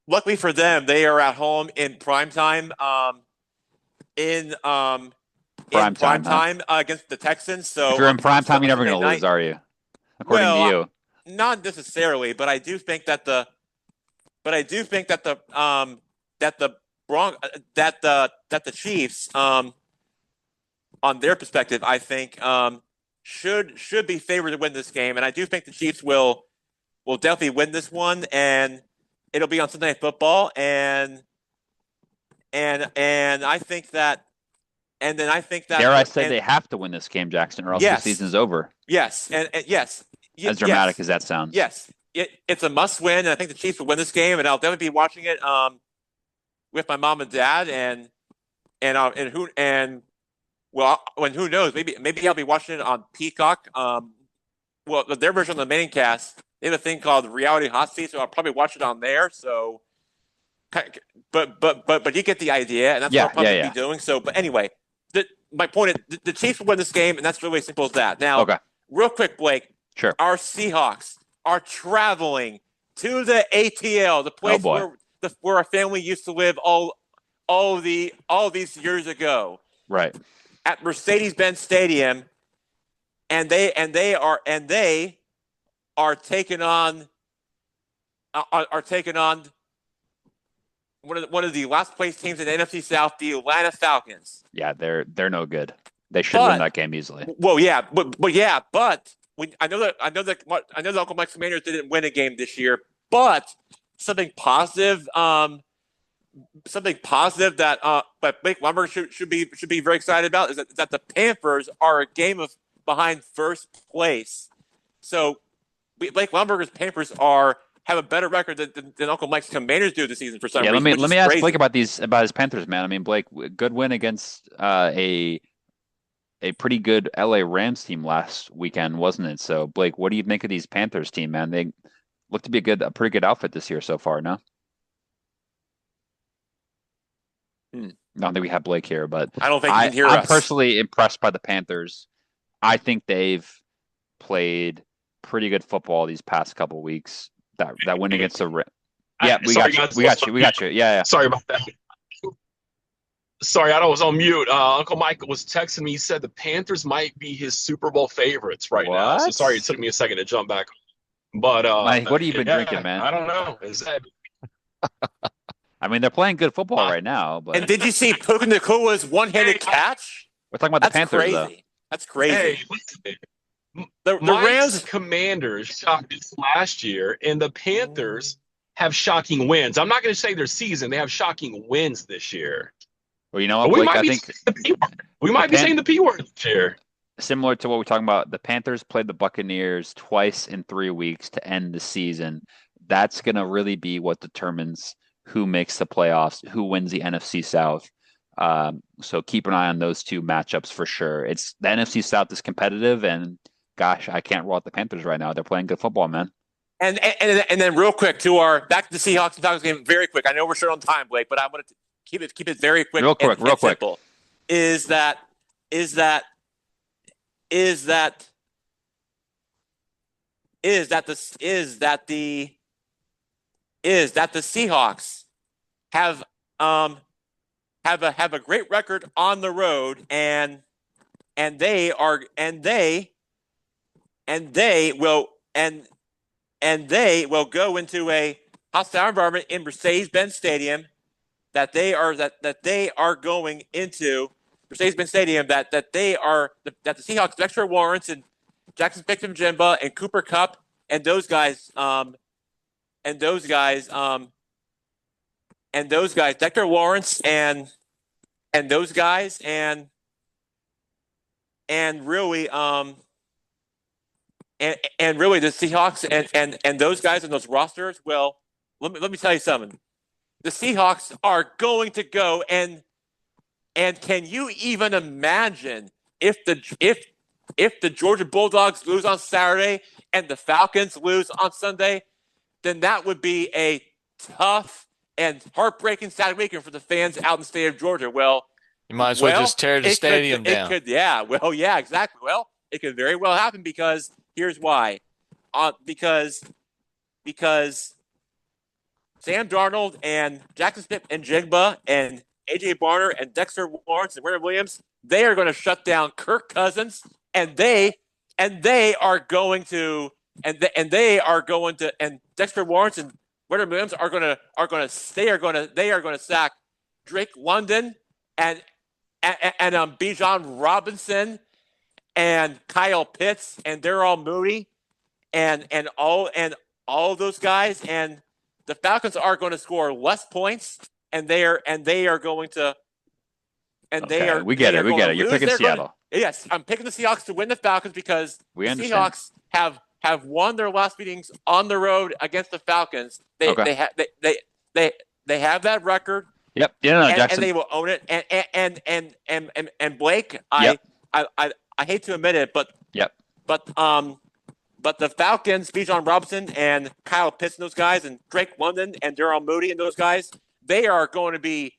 Luckily for them, they are at home in prime time. In Prime time, huh? time against the Texans. So If you're in prime time, you're never Sunday going to lose, night. are you? According to Well, you. not necessarily, but I do think that the that the Bron that the Chiefs on their perspective, I think should be favored to win this game, and I do think the Chiefs will definitely win this one, and it'll be on Sunday Night Football, and I think that. And then I think that Dare I say they have to win this game, Jackson, or else the season's over. Yes, and yes, as dramatic as that sounds. Yes, it's a must-win, and I think the Chiefs will win this game, and I'll definitely be watching it with my mom and dad, and who knows, maybe I'll be watching it on Peacock. Well, their version of the main cast, they have a thing called Reality Hot Seat, so I'll probably watch it on there. So, but you get the idea, and that's what I'll probably be doing. So, but anyway. My point is the Chiefs will win this game, and that's really as simple as that. Now, real quick, Blake. Sure. Our Seahawks are traveling to the ATL, the place where our family used to live all these years ago. Right. At Mercedes-Benz Stadium, and they are taking on one of the last place teams in the NFC South, the Atlanta Falcons. Yeah, they're no good. They should win that game easily. Well, yeah, but I know that Uncle Mike's Commanders didn't win a game this year, but something positive that Blake Lumber should be very excited about is that the Panthers are a game behind first place. So Blake Lumberger's Panthers have a better record than Uncle Mike's Commanders do this season for some reason. Let me ask Blake about his Panthers, man. I mean, Blake, good win against a pretty good LA Rams team last weekend, wasn't it? So, Blake, what do you make of these Panthers team, man? They look to be a pretty good outfit this year so far, no? I don't think we have Blake here, but I don't think he can hear I'm us. personally impressed by the Panthers. I think they've played pretty good football these past couple weeks. That win against the yeah, we Sorry, got you. guys, We got you. We got you. Yeah, yeah. Sorry about that. Sorry, I was on mute. Uncle Mike was texting me. He said the Panthers might be his Super Bowl favorites right now. So What? sorry, it took me a second to jump back. But Mike, what have you been drinking, man? I don't know. Is that I mean, they're playing good football right now, but And did you see Puka Nakua's one-handed catch? we're talking about the That's Panthers, crazy. though. That's crazy. hey? Listen, The Mike's Rams. Commanders shocked us last year, and the Panthers have shocking wins. I'm not going to say their season; they have shocking wins this year. Well, you know what, But we Blake? might I be think saying the P word. We might be saying the P word this year. similar to what we're talking about, the Panthers played the Buccaneers twice in 3 weeks to end the season. That's going to really be what determines who makes the playoffs, who wins the NFC South. So keep an eye on those two matchups for sure. It's the NFC South is competitive, and gosh, I can't roll out the Panthers right now. They're playing good football, man. And then real quick to our back to the Seahawks and Falcons game. Very quick. I know we're short on time, Blake, but I want to keep it very quick. Real quick, and real quick. simple. Is that the Seahawks have a great record on the road, and they will go into a hostile environment in Mercedes-Benz Stadium that they are going into Mercedes-Benz Stadium that the Seahawks, Dexter Lawrence and Jackson Pickton-Jimba and Cooper Kupp and those guys, Dexter Lawrence and those guys and really and really the Seahawks and those guys and those rosters. Well, let me tell you something. The Seahawks are going to go and can you even imagine if the Georgia Bulldogs lose on Saturday and the Falcons lose on Sunday, then that would be a tough and heartbreaking sad weekend for the fans out in the state of Georgia. Well, You might as well just tear the stadium down. Yeah, exactly. Well, it could very well happen because here's why. Because Sam Darnold and Jackson Smith and Jigba and A.J. Barner and Dexter Lawrence and Leonard Williams, they are going to shut down Kirk Cousins, and they are going to and Dexter Lawrence and Leonard Williams are going to sack Drake London and Bijan Robinson and Kyle Pitts and Darrell Mooney and all those guys, and the Falcons are going to score less points, and they are going to we get it. You're picking Seattle. Yes, I'm picking the Seahawks to win the Falcons because the Seahawks have won their last meetings on the road against the Falcons. They have that record. Yep. And they will own it. And Blake, I hate to admit it, but the Falcons, Bijan Robinson and Kyle Pitts and those guys, and Drake London and Darrell Mooney and those guys, they are not going to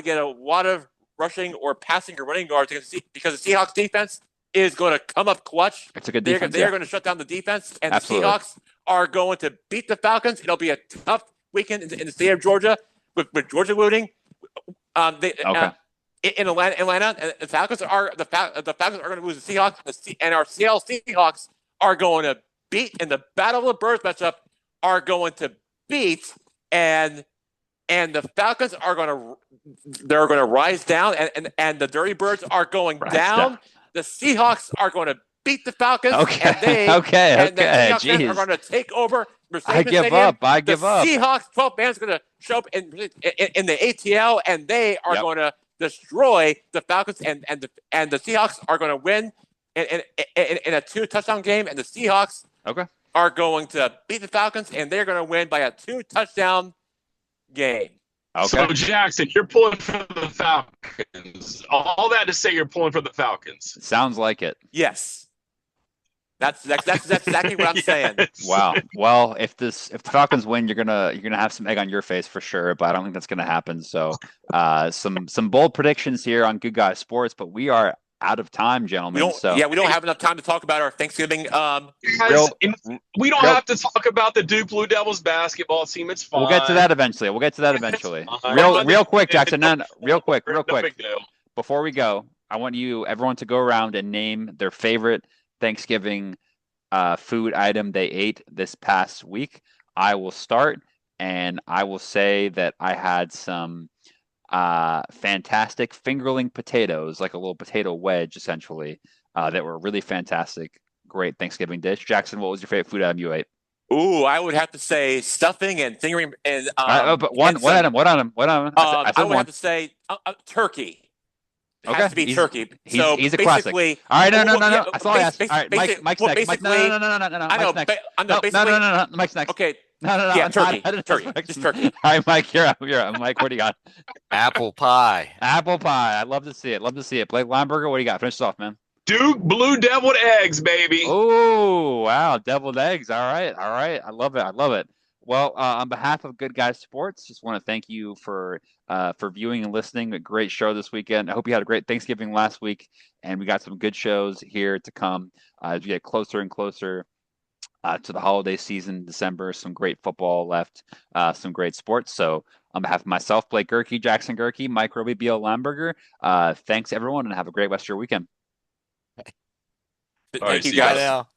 get a lot of rushing or passing or running yards because the Seahawks defense is going to come up clutch. It's a good defense. They're going to shut down the defense, and Absolutely. the Seahawks are going to beat the Falcons. It'll be a tough weekend in the state of Georgia with Georgia looting. In Atlanta, and the Falcons are going to lose the Seahawks, and our Seattle Seahawks are going to beat in the Battle of the Birds matchup. Are going to beat and the Falcons are going to rise down, and the Dirty Birds are going down. The Seahawks are going to beat the Falcons. Okay. And the Seahawks fans are going to take over Mercedes Stadium. I give up. The Seahawks 12 fans are going to show up in the ATL, and they are going to destroy the Falcons, and the Seahawks are going to win in a 2-touchdown game, and the Seahawks are going to beat the Falcons, and they're going to win by a 2-touchdown game. Okay. So, Jackson, you're pulling for the Falcons. All that to say you're pulling for the Falcons. Sounds like it. Yes. That's exactly what I'm saying. Yes. Wow. Well, if the Falcons win, you're gonna have some egg on your face for sure, but I don't think that's gonna happen. So, some bold predictions here on Good Guys Sports, but we are out of time, gentlemen. So, We don't have enough time to talk about our Thanksgiving. Guys, real, we don't real, have to talk about the Duke Blue Devils basketball team. It's fine. we'll get to that eventually. It's fine. Real quick, Jackson. No, no, real quick. No big deal. Before we go, I want everyone to go around and name their favorite Thanksgiving food item they ate this past week. I will start, and I will say that I had some fantastic fingerling potatoes, like a little potato wedge, essentially, that were really fantastic. Great Thanksgiving dish. Jackson, what was your favorite food item you ate? Ooh, I would have to say stuffing and fingering and But one item. I I said would one. have to say turkey. It Okay, has to be turkey. So he's a classic. basically, All right, no. yeah, That's all I asked. All right, Mike's next. Mike, basically, no. I know, Mike's next. I know, No, basically, no. Mike's next. okay, No. yeah, I'm turkey, not. turkey, just turkey. All right, Mike, you're up. Mike, what do you got? Apple pie. Apple pie. I love to see it. Blake Lineberger, what do you got? Finish us off, man. Duke Blue Deviled Eggs, baby. Oh, wow. Deviled eggs. All right. I love it. Well, on behalf of Good Guys Sports, just want to thank you for viewing and listening. A great show this weekend. I hope you had a great Thanksgiving last week, and we got some good shows here to come as we get closer and closer to the holiday season in December. Some great football left, some great sports. So, on behalf of myself, Blake Gerke, Jackson Gerke, Mike Roby, B.L. Lamberger, thanks everyone, and have a great rest of your weekend. All right, Thank you see you guys. Bye now.